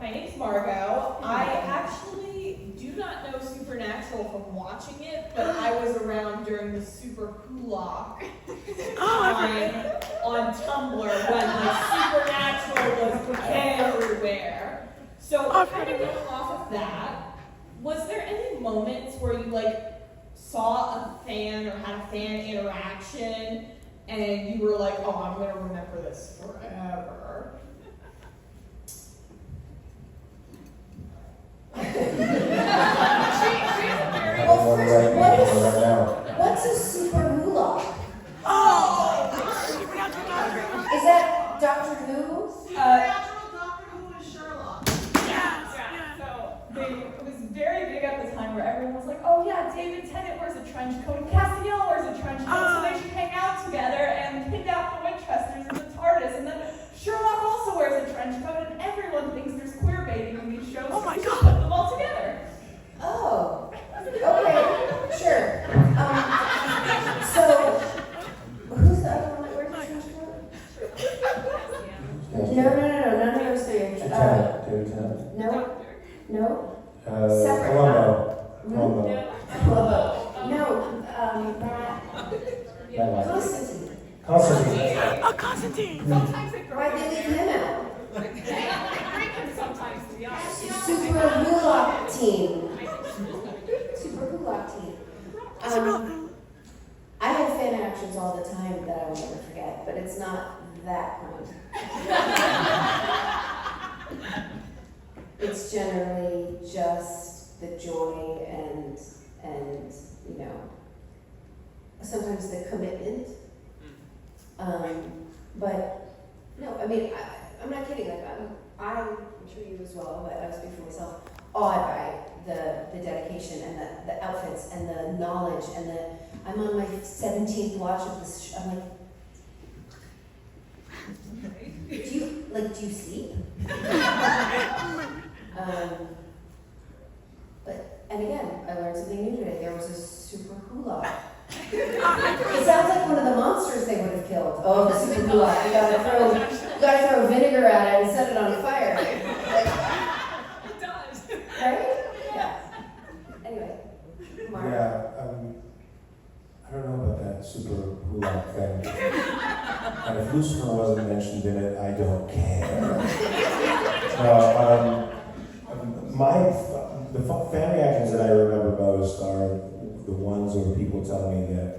My name's Margot. I actually do not know Supernatural from watching it, but I was around during the Super Kulak time on Tumblr when Supernatural was everywhere. So kind of going off of that, was there any moments where you saw a fan or had a fan interaction and you were like, oh, I'm gonna remember this forever? What's a super moolah? Oh! Is that Doctor Who? Doctor Who is Sherlock. Yeah. So it was very big at the time where everyone was like, oh yeah, David Tennant wears a trench coat and Castiel wears a trench coat, so they should hang out together and pick out the Winchesters and the TARDIS. And then Sherlock also wears a trench coat, and everyone thinks there's queer baiting in these shows. Oh my so we should God. put them all together. Oh, okay, sure. So, who's the other one that wears a trench coat? No, none of those three. David Tennant. No. Separate. Columbo. No, Constantine. Constantine. Oh, Constantine! Sometimes they throw Why did they leave him out? They bring him sometimes, to be honest. Super Gulak team. Super Gulak team. I have fan actions all the time that I will never forget, but it's not that kind. It's generally just the joy and sometimes the commitment. But no, I mean, I'm not kidding. I'm sure you as well, but I speak for myself, awed by the dedication and the outfits and the knowledge and I'm on my 17th watch of this. I'm like, do you sleep? And again, I learned something new today. There was a super hula. It sounds like one of the monsters they would have killed. Oh, the super hula. You gotta throw vinegar at it and set it on fire. It does. Right? Yeah. Anyway, Mark. Yeah, I don't know about that super hula thing. And if Lucifer wasn't mentioned in it, I don't care. The fan reactions that I remember most are the ones where people tell me that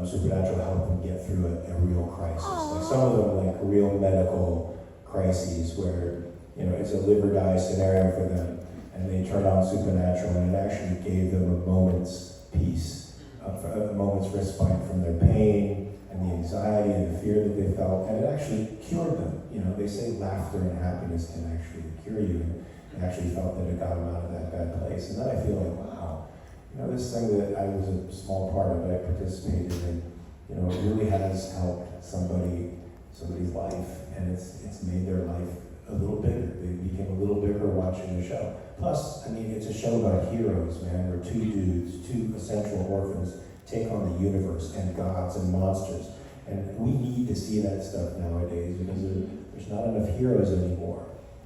Supernatural helped them get through a real crisis. Like some of them, like real medical crises where it's a live or die scenario for them, and they turn on Supernatural, and it actually gave them a moment's peace, a moment's respite from their pain and the anxiety and the fear that they felt, and it actually cured them. They say laughter and happiness can actually cure you, and I actually felt that it got them out of that bad place. And then I feel like, wow, this thing that I was a small part of, that I participated in, it really has helped somebody's life, and it's made their life a little bigger. They became a little bigger watching the show. Plus, it's a show about heroes, man, where two dudes, two essential orphans, take on the universe and gods and monsters. And we need to see that stuff nowadays because there's not enough heroes anymore.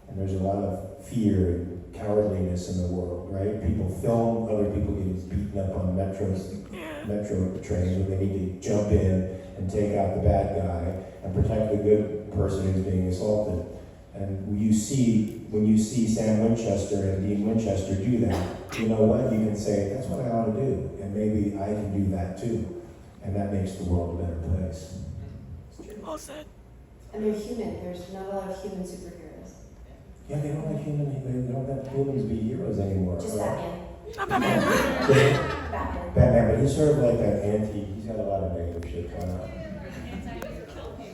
And there's a lot of fear and cowardliness in the world, right? People film other people getting beaten up on metro trains when they need to jump in and take out the bad guy and protect the good person who's being assaulted. And when you see Sam Winchester and Dean Winchester do that, you know what? You can say, that's what I ought to do. And maybe I can do that too. And that makes the world a better place. Well said. And they're human. There's not a lot of human superheroes. Yeah, they don't let humans be heroes anymore. Just right? Batman. Not Batman. Batman, but he's sort of like that he's got a lot of negative shit going on.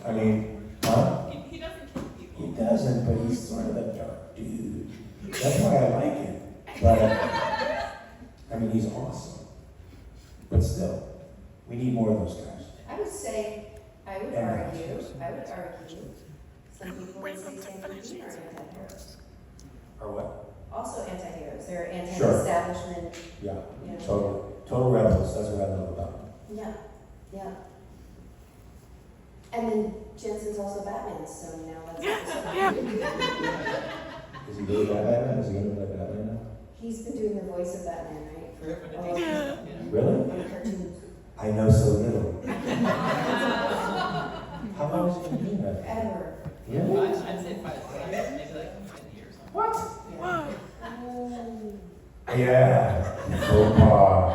I mean, huh? He doesn't kill people. He doesn't, but he's sort of a dark dude. That's why I like him. But, he's awesome. But still, we need more of those guys. I would argue, some people would say Sam and Dean are anti-heroes. Or what? Also anti-heroes. They're anti-establishment. Yeah, totally. Total rebels, that's what I love about them. Yeah. And then Jensen's also Batman, so now that's Yeah. Is he really Batman? Is he gonna play Batman now? He's been doing the voice of Batman, right? Yeah. Really? On the cartoons. I know so little. How long has he been doing that? Ever. Really? I'd say 5 years, maybe like 10 years. What? Wow. Yeah. Faux pas.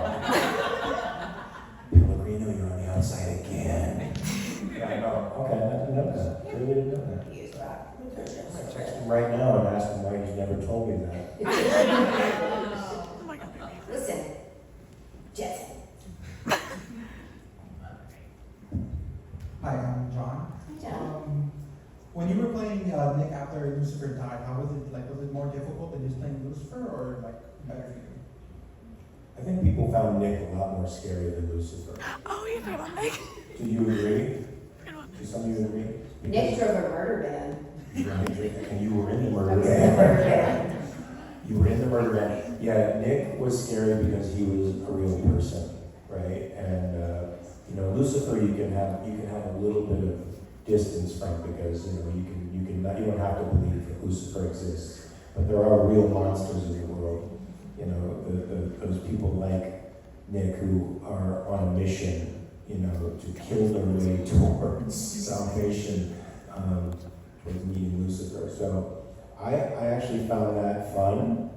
Pellegrino, you're on the outside again. Yeah, I know. Okay, I didn't know that. Really didn't know that. He is back. I text him right now and ask him why he's never told me that. Oh my god. Listen, Jetson. Hi, I'm John. John. When you were playing Nick after Lucifer died, how was it? Like, was it more difficult than just playing Lucifer, or like better for you? I think people found Nick a lot more scary than Lucifer. Oh, you forgot about Nick. Do you agree? Do some of you agree? Nick drove a murder van. And you were in the I murder was in the murder van. van. You were in the murder van. Yeah, Nick was scary because he was a real person, right? And you know, Lucifer, you can have a little bit of distance from because you don't have to believe that Lucifer exists, but there are real monsters in the world. You know, those people like Nick who are on a mission, you know, to kill their way towards salvation, towards meeting Lucifer. So I actually found that fun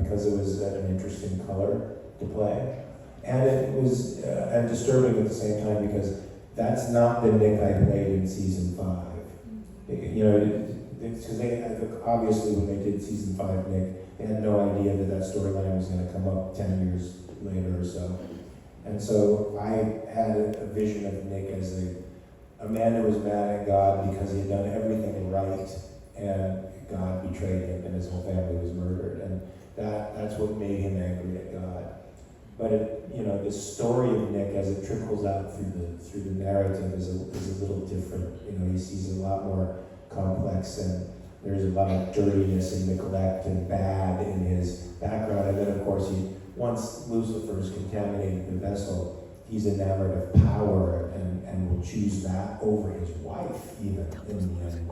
because it was an interesting color to play. And it was and disturbing at the same time because that's not the Nick I played in season 5. You know, because they obviously when they did season 5 Nick, they had no idea that storyline was going to come up 10 years later or so. And so I had a vision of Nick as a man who was mad at God because he had done everything right, and God betrayed him, and his whole family was murdered, and that's what made him angry at God. But you know, the story of Nick as it trickles out through the narrative is a little different. You know, he's a lot more complex, and there's a lot of dirtiness and neglect and bad in his background. And then, of course, once Lucifer's contaminated the vessel, he's enamored of power and will choose that over his wife, even in the end.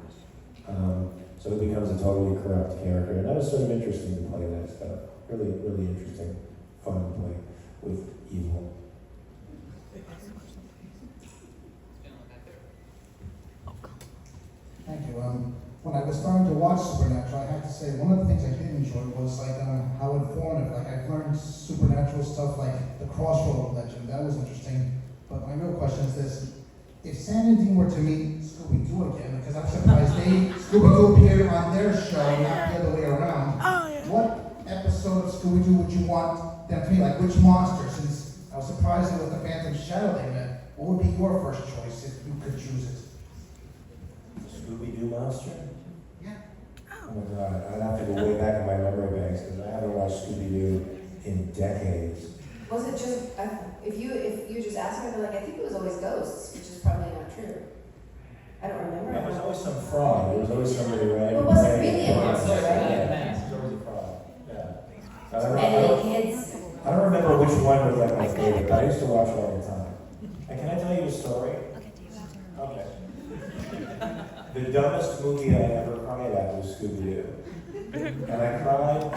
So it becomes a totally corrupt character, and that was sort of interesting to play that stuff. Really, really interesting, fun to play with evil. Thank you. When I was starting to watch Supernatural, I have to say one of the things I did enjoy was like how informative. Like I've learned supernatural stuff like the Crossroad legend. That was interesting. But my real question is this: if Sam and Dean were to meet Scooby-Doo again, because I'm surprised Scooby-Doo appeared on their show, not the other way around. Oh, yeah. What episode of Scooby-Doo would you want them to meet? Like which monster? Since I was surprised with the Phantom Shadow they met, what would be your first choice if you could choose it? Scooby-Doo monster? Yeah. Oh my god, I'd have to go way back in my memory banks because I haven't watched Scooby-Doo in decades. Was it just, if you just asked me, I'd be like, I think it was always ghosts, which is probably not true. I don't remember. There was always some fraud. There was always somebody, right? Well, it wasn't really a monster, right? There was always a fraud. Yeah. Any kids? I don't remember which one was like my favorite, but I used to watch it all the time. And can I tell you a story? Okay. The dumbest movie I ever cried at was Scooby-Doo. And I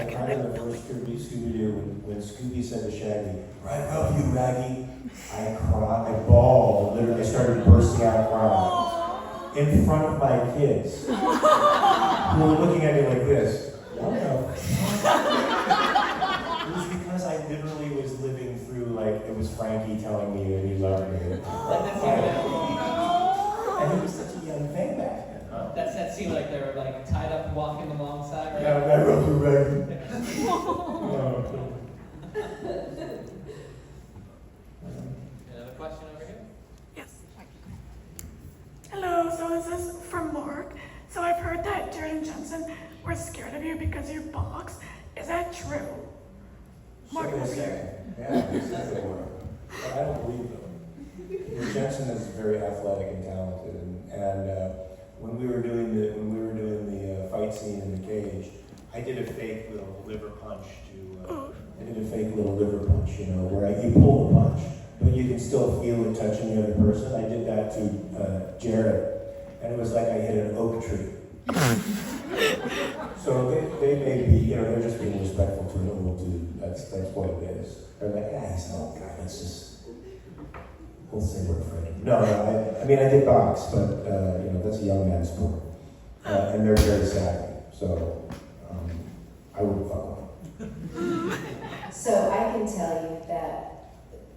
cried in the first Scooby-Doo when Scooby said to Shaggy, "Right up you, Raggy." I cried, I bawled, literally started bursting out crying in front of my kids who were looking at me like this. What the fuck? It was because I literally was living through, like, it was Frankie telling me that he loved me. And he was such a young thing back then, huh? That's that scene like they were like tied up and walking alongside, right? Yeah, I love you, Raggy. Another question over here? Yes. Hello, so this is from Mark. So I've heard that Jared and Jensen were scared of you because of your box. Is that true? Mark, So they over here. say. Yeah, they say they were. But I don't believe them. Jensen is very athletic and talented, and when we were doing the fight scene in the cage, I did a fake little liver punch you know, where you pull the punch, but you can still feel it touching the other person. I did that to Jared, and it was like I hit an oak tree. So they may be, you know, they're just being respectful to an old dude. That's what it is. They're like, yeah, he's an old guy. Let's just, we'll say we're afraid. No, I mean, I did box, but, you know, that's a young man's sport. And they're very savvy. So, I wouldn't fuck with them. So I can tell you that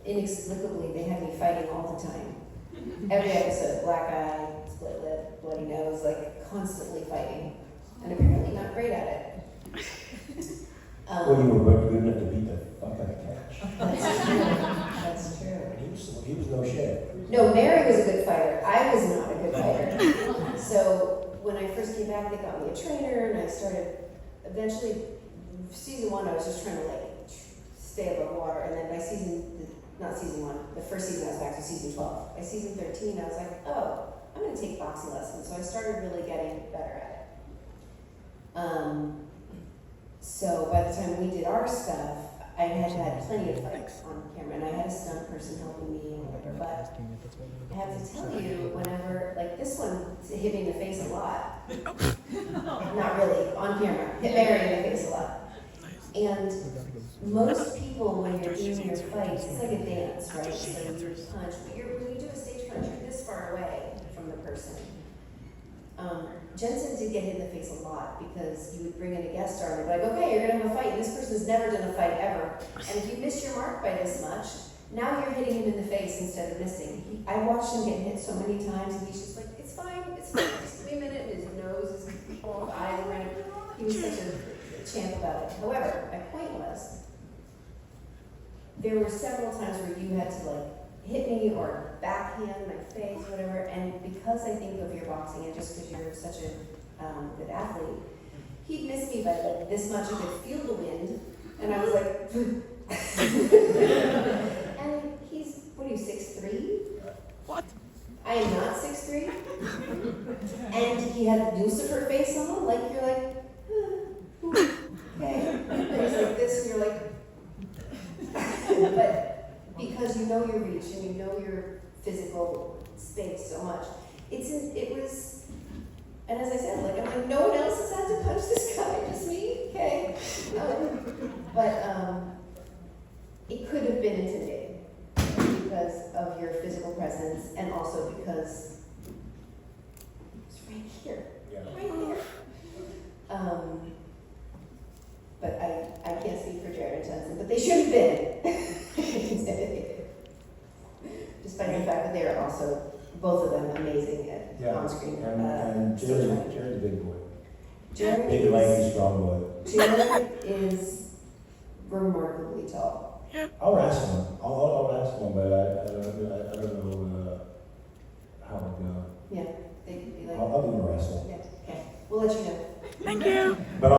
inexplicably they have me fighting all the time. Every episode, black eye, split lip, bloody nose, like constantly fighting. And apparently not great at it. Well, you were good enough to beat the fuck out of Cash. That's true. That's true. He was no shit. No, Mary was a good fighter. I was not a good fighter. So when I first came back, they got me a trainer, and I started. Eventually, season 1, I was just trying to like stay above water, and then by not season 1, the first season I was back to season 12. By season 13, I was like, oh, I'm going to take boxing lessons. So I started really getting better at it. So by the time we did our stuff, I had plenty of fights on camera, and I had a stunt person helping me and whatever, but I have to tell you, whenever, like this one hit me in the face a lot. Not really, on camera, hit Mary in the face a lot. And most people, when you're doing your fights, it's like a dance, right? So you punch, but when you do a stage punch, you're this far away from the person. Jensen did get hit in the face a lot because you would bring in a guest star and be like, okay, you're gonna have a fight, and this person's never done a fight ever. And if you miss your mark by this much, now you're hitting him in the face instead of missing. I watched him get hit so many times, and he's just like, it's fine, just give me a minute, and his nose, his eyes around. He was such a champ about it. However, my point was, there were several times where you had to like hit me or backhand my face, whatever, and because I think of your boxing and just because you're such a good athlete, he'd miss me by like this much. I could feel the wind, and I was like, and he's, what are you, 6'3"? What? I am not 6'3". And he had Lucifer face on, like you're like, okay. And he's like this, and you're like, but because you know your reach and you know your physical space so much, it was, and as I said, like, I'm like, no one else has had to punch this guy, just me, okay. But it could have been intimidating because of your physical presence, and also because it's right here, right there. But I can't speak for Jared and Jensen, but they should have been. Despite the fact that they are also, both of them, amazing at on-screen. And Jared's a big boy. Jared Big, lanky, strong boy. Jared is remarkably tall. I'll wrestle him. I'll wrestle him, but I don't know how it goes. Yeah, they'd be like, I'll do the wrestle. yeah, okay, we'll let you know. Thank you.